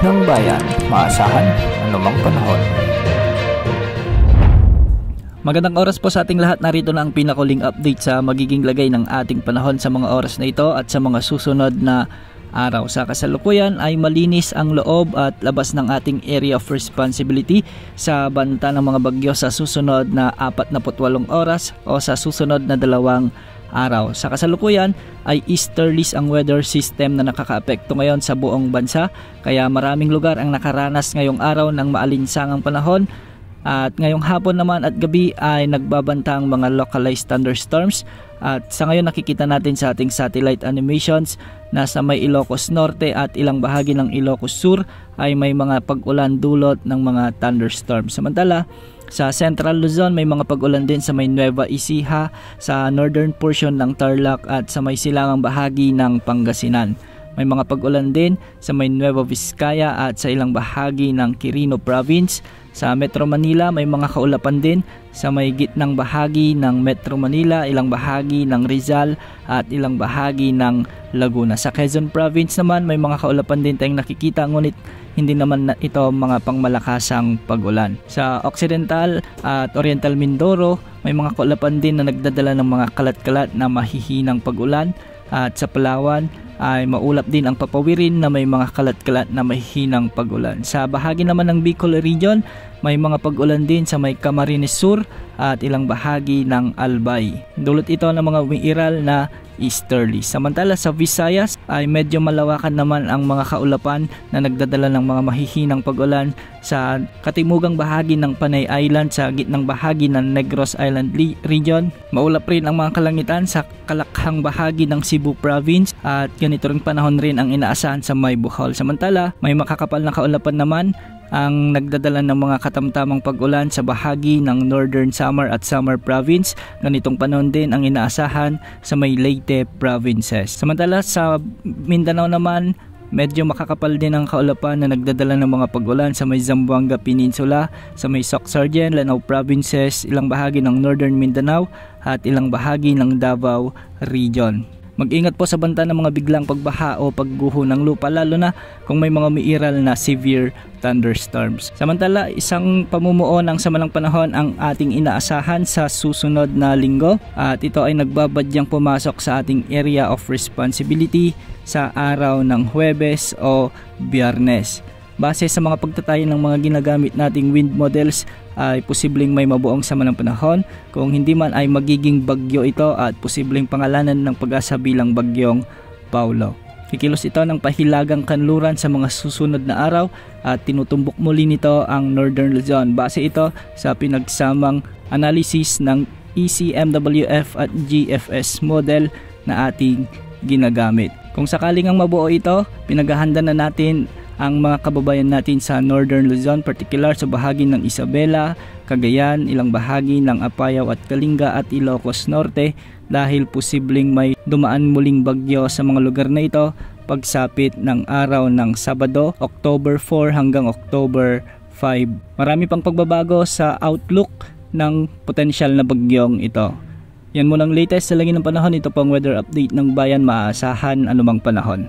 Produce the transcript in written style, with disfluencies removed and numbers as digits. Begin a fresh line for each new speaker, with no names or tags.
ng bayan, maasahan anumang panahon.
Magandang oras po sa ating lahat. Narito na ang pinakuling update sa magiging lagay ng ating panahon sa mga oras na ito at sa mga susunod na araw. Sa kasalukuyan ay malinis ang loob at labas ng ating area of responsibility sa banta ng mga bagyo sa susunod na 48 oras o sa susunod na 2 araw. Sa kasalukuyan ay easterlies ang weather system na nakakaapekto ngayon sa buong bansa, kaya maraming lugar ang nakaranas ngayong araw ng maalinsangang panahon. At ngayong hapon naman at gabi ay nagbabanta ang mga localized thunderstorms. At sa ngayon nakikita natin sa ating satellite animations na sa may Ilocos Norte at ilang bahagi ng Ilocos Sur ay may mga pag-ulan dulot ng mga thunderstorms. Samantala sa Central Luzon may mga pag-ulan din sa may Nueva Ecija, sa northern portion ng Tarlac at sa may silangang bahagi ng Pangasinan. May mga pag-ulan din sa may Nueva Vizcaya at sa ilang bahagi ng Quirino Province. Sa Metro Manila may mga kaulapan din sa may gitnang bahagi ng Metro Manila, ilang bahagi ng Rizal at ilang bahagi ng Laguna. Sa Quezon Province naman may mga kaulapan din tayong nakikita, ngunit hindi naman ito mga pangmalakasang pag-ulan. Sa Occidental at Oriental Mindoro may mga kaulapan din na nagdadala ng mga kalat-kalat na mahihinang pag-ulan. At sa Palawan ay maulap din ang papawirin na may mga kalat-kalat na mahihinang pag-ulan. Sa bahagi naman ng Bicol Region, may mga pag-ulan din sa may Camarines Sur at ilang bahagi ng Albay. Dulot ito ng mga umiiral na easterly. Samantala sa Visayas ay medyo malawakan naman ang mga kaulapan na nagdadala ng mga mahihinang pag-ulan sa katimugang bahagi ng Panay Island, sa gitnang bahagi ng Negros Island Region. Maulap rin ang mga kalangitan sa kalakhang bahagi ng Cebu Province at ganito ring panahon rin ang inaasahan sa may Bohol. Samantala may makakapal na kaulapan naman ang nagdadala ng mga katamtamang pag-ulan sa bahagi ng Northern Samar at Samar Province. Ganitong panahon din ang inaasahan sa may Leyte Provinces. Samantala sa Mindanao naman, medyo makakapal din ang kaulapan na nagdadala ng mga pag-ulan sa may Zamboanga Peninsula, sa may Soc-Sargen, Lanao Provinces, ilang bahagi ng Northern Mindanao at ilang bahagi ng Davao Region. Mag-ingat po sa banta ng mga biglang pagbaha o pagguho ng lupa, lalo na kung may mga umiiral na severe thunderstorms. Samantala, isang pamumuo ng samalang panahon ang ating inaasahan sa susunod na linggo at ito ay nagbabadyang pumasok sa ating area of responsibility sa araw ng Huwebes o Biyernes. Base sa mga pagtatayo ng mga ginagamit nating wind models ay posibleng may mabuong sama ng panahon. Kung hindi man ay magiging bagyo ito at posibleng pangalanan ng pag-asa bilang bagyong Paulo. Kikilos ito ng pahilagang kanluran sa mga susunod na araw at tinutumbok muli nito ang Northern Luzon. Base ito sa pinagsamang analysis ng ECMWF at GFS model na ating ginagamit. Kung sakaling ang mabuo ito, pinaghahanda na natin ang mga kababayan natin sa Northern Luzon, particular sa bahagi ng Isabela, Cagayan, ilang bahagi ng Apayao at Kalinga at Ilocos Norte dahil posibleng may dumaan muling bagyo sa mga lugar na ito pagsapit ng araw ng Sabado, October 4 hanggang October 5. Marami pang pagbabago sa outlook ng potensyal na bagyong ito. Yan munang latest sa lagi ng panahon. Ito pang weather update ng bayan, maasahan anumang panahon.